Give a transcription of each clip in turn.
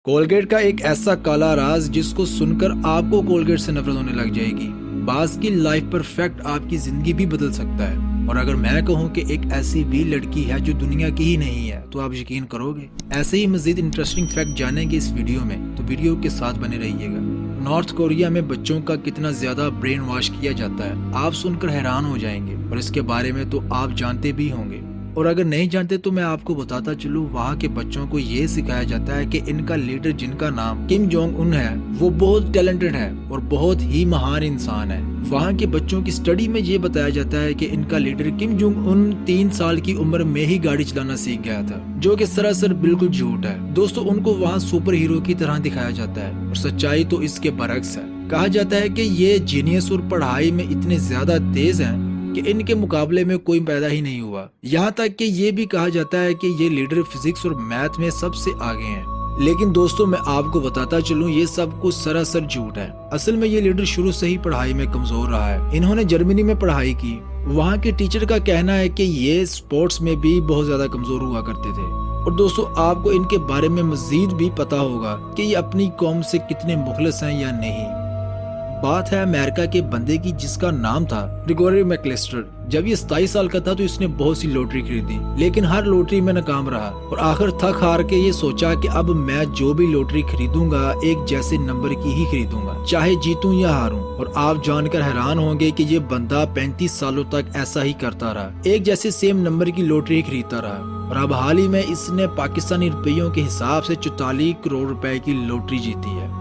Colgate का एक ऐसा काला राज जिसको सुनकर आपको कोलगेट से नफरत होने लग जाएगी। बास की लाइफ पर फैक्ट आपकी जिंदगी भी बदल सकता है। और अगर मैं कहूँ कि एक ऐसी भी लड़की है जो दुनिया की ही नहीं है तो आप यकीन करोगे। ऐसे ही मजीद इंटरेस्टिंग फैक्ट जानेंगे इस वीडियो में, तो वीडियो के साथ बने रहिएगा। नॉर्थ कोरिया में बच्चों का कितना ज्यादा ब्रेन वॉश किया जाता है, आप सुनकर हैरान हो जाएंगे। और इसके बारे में तो आप जानते भी होंगे, और अगर नहीं जानते तो मैं आपको बताता चलूं। वहाँ के बच्चों को ये सिखाया जाता है कि इनका लीडर जिनका नाम किम जोंग उन है वो बहुत टैलेंटेड है और बहुत ही महान इंसान है। वहाँ के बच्चों की स्टडी में ये बताया जाता है कि इनका लीडर किम जोंग उन 3 साल की उम्र में ही गाड़ी चलाना सीख गया था, जो कि सरासर बिल्कुल झूठ है। दोस्तों, उनको वहाँ सुपर हीरो की तरह दिखाया जाता है और सच्चाई तो इसके बरक्स है। कहा जाता है कि ये जीनियस और पढ़ाई में इतने ज्यादा तेज हैं कि इनके मुकाबले में कोई पैदा ही नहीं हुआ। यहाँ तक कि ये भी कहा जाता है कि ये लीडर फिजिक्स और मैथ में सबसे आगे हैं। लेकिन दोस्तों, मैं आपको बताता चलूं, ये सब कुछ सरासर झूठ है। असल में ये लीडर शुरू से ही पढ़ाई में कमजोर रहा है। इन्होंने जर्मनी में पढ़ाई की। वहाँ के टीचर का कहना है कि ये स्पोर्ट्स में भी बहुत ज्यादा कमजोर हुआ करते थे। और दोस्तों, आपको इनके बारे में मजीद भी पता होगा कि ये अपनी कौम से कितने मुखलिस हैं या नहीं। बात है अमेरिका के बंदे की जिसका नाम था ग्रेगोरी मैकलिस्टर। जब ये 27 साल का था तो इसने बहुत सी लॉटरी खरीदी, लेकिन हर लॉटरी में नाकाम रहा और आखिर थक हार के ये सोचा कि अब मैं जो भी लॉटरी खरीदूंगा एक जैसे नंबर की ही खरीदूंगा, चाहे जीतूं या हारूं। और आप जानकर हैरान होंगे कि ये बंदा 35 सालों तक ऐसा ही करता रहा, एक जैसे सेम नंबर की लॉटरी खरीदता रहा। और अब हाल ही में इसने पाकिस्तानी रुपयों के हिसाब से 44 करोड़ रुपए की लॉटरी जीती है।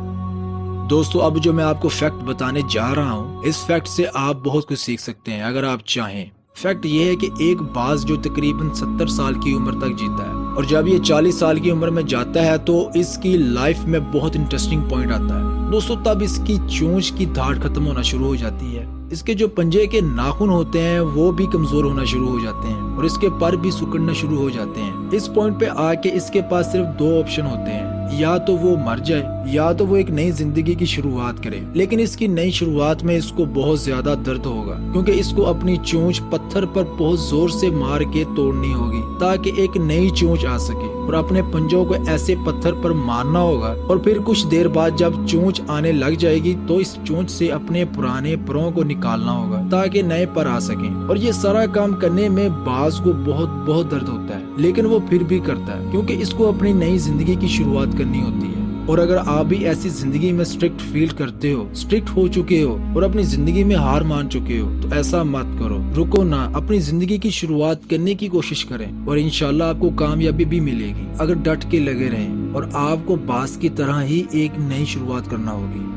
दोस्तों, अब जो मैं आपको फैक्ट बताने जा रहा हूँ, इस फैक्ट से आप बहुत कुछ सीख सकते हैं अगर आप चाहें। फैक्ट ये है कि एक बाज जो तकरीबन 70 साल की उम्र तक जीता है और जब ये 40 साल की उम्र में जाता है तो इसकी लाइफ में बहुत इंटरेस्टिंग पॉइंट आता है। दोस्तों, तब इसकी चोंच की धाड़ खत्म होना शुरू हो जाती है। इसके जो पंजे के नाखून होते हैं वो भी कमजोर होना शुरू हो जाते हैं और इसके पर भी सुकड़ना शुरू हो जाते हैं। इस पॉइंट पे आके इसके पास सिर्फ 2 ऑप्शन होते हैं, या तो वो मर जाए या तो वो एक नई जिंदगी की शुरुआत करे। लेकिन इसकी नई शुरुआत में इसको बहुत ज्यादा दर्द होगा, क्योंकि इसको अपनी चोंच पत्थर पर बहुत जोर से मार के तोड़नी होगी ताकि एक नई चोंच आ सके। और अपने पंजों को ऐसे पत्थर पर मारना होगा और फिर कुछ देर बाद जब चोंच आने लग जाएगी तो इस चोंच से अपने पुराने परों को निकालना होगा ताकि नए पर आ सके। और ये सारा काम करने में बाज को बहुत दर्द होता है, लेकिन वो फिर भी करता है क्योंकि इसको अपनी नई जिंदगी की शुरुआत करनी होती है। और अगर आप भी ऐसी जिंदगी में स्ट्रिक्ट फील करते हो, स्ट्रिक्ट हो चुके हो और अपनी जिंदगी में हार मान चुके हो, तो ऐसा मत करो, रुको ना, अपनी जिंदगी की शुरुआत करने की कोशिश करें और इंशाल्लाह आपको कामयाबी भी मिलेगी अगर डट के लगे रहें। और आपको बास की तरह ही एक नई शुरुआत करना होगी।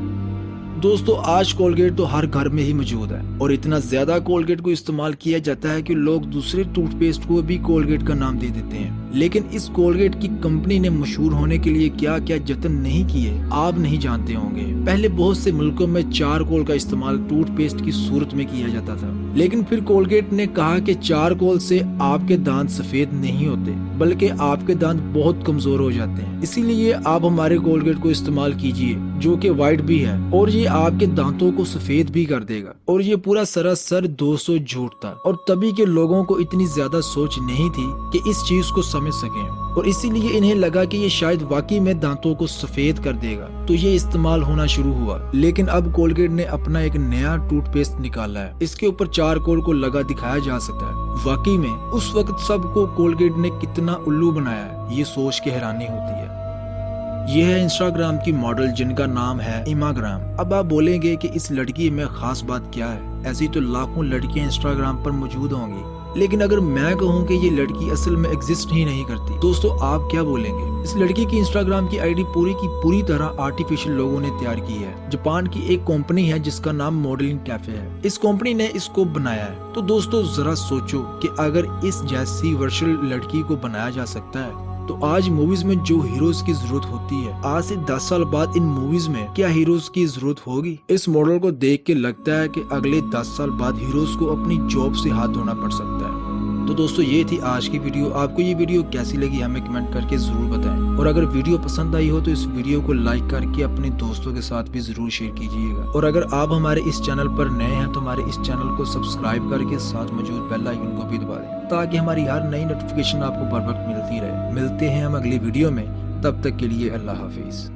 दोस्तों, आज कोलगेट तो हर घर में ही मौजूद है और इतना ज्यादा कोलगेट को इस्तेमाल किया जाता है कि लोग दूसरे टूथपेस्ट को भी कोलगेट का नाम दे देते हैं। लेकिन इस कोलगेट की कंपनी ने मशहूर होने के लिए क्या क्या जतन नहीं किए आप नहीं जानते होंगे। पहले बहुत से मुल्कों में चारकोल का इस्तेमाल टूथपेस्ट की सूरत में किया जाता था, लेकिन फिर कोलगेट ने कहा कि चारकोल से आपके दांत सफेद नहीं होते बल्कि आपके दांत बहुत कमजोर हो जाते हैं। इसीलिए आप हमारे कोलगेट को इस्तेमाल कीजिए जो कि वाइट भी है और ये आपके दांतों को सफेद भी कर देगा। और ये पूरा सरासर 200 झूठ था और तभी के लोगों को इतनी ज्यादा सोच नहीं थी कि इस चीज को समझ सकें और इसीलिए इन्हें लगा कि ये शायद वाकई में दांतों को सफेद कर देगा, तो ये इस्तेमाल होना शुरू हुआ। लेकिन अब कोलगेट ने अपना एक नया टूथपेस्ट निकाला है, इसके ऊपर चारकोल को लगा दिखाया जा सकता है। वाकई में उस वक्त सबको कोलगेट ने कितना उल्लू बनाया है, ये सोच के हैरानी होती है। ये है इंस्टाग्राम की मॉडल जिनका नाम है इमाग्राम। अब आप बोलेंगे कि इस लड़की में खास बात क्या है, ऐसी तो लाखों लड़कियां इंस्टाग्राम पर मौजूद होंगी, लेकिन अगर मैं कहूँ कि ये लड़की असल में एग्जिस्ट ही नहीं करती, दोस्तों आप क्या बोलेंगे? इस लड़की की इंस्टाग्राम की आईडी पूरी की पूरी तरह आर्टिफिशियल लोगों ने तैयार की है। जापान की एक कंपनी है जिसका नाम मॉडलिंग कैफे है, इस कंपनी ने इसको बनाया है। तो दोस्तों जरा सोचो कि अगर इस जैसी वर्चुअल लड़की को बनाया जा सकता है तो आज मूवीज में जो हीरोज की जरूरत होती है, आज से 10 साल बाद इन मूवीज में क्या हीरोज की जरूरत होगी? इस मॉडल को देख के लगता है कि अगले 10 साल बाद हीरोज को अपनी जॉब से हाथ धोना पड़ सकता है। तो दोस्तों, ये थी आज की वीडियो। आपको ये वीडियो कैसी लगी हमें कमेंट करके जरूर बताएं और अगर वीडियो पसंद आई हो तो इस वीडियो को लाइक करके अपने दोस्तों के साथ भी जरूर शेयर कीजिएगा। और अगर आप हमारे इस चैनल पर नए हैं तो हमारे इस चैनल को सब्सक्राइब करके साथ मौजूद बेल आइकन को भी दबा दें ताकि हमारी हर नई नोटिफिकेशन आपको बर वक्त मिलती रहे। मिलते हैं हम अगली वीडियो में, تب تک کے لیے اللہ حافظ.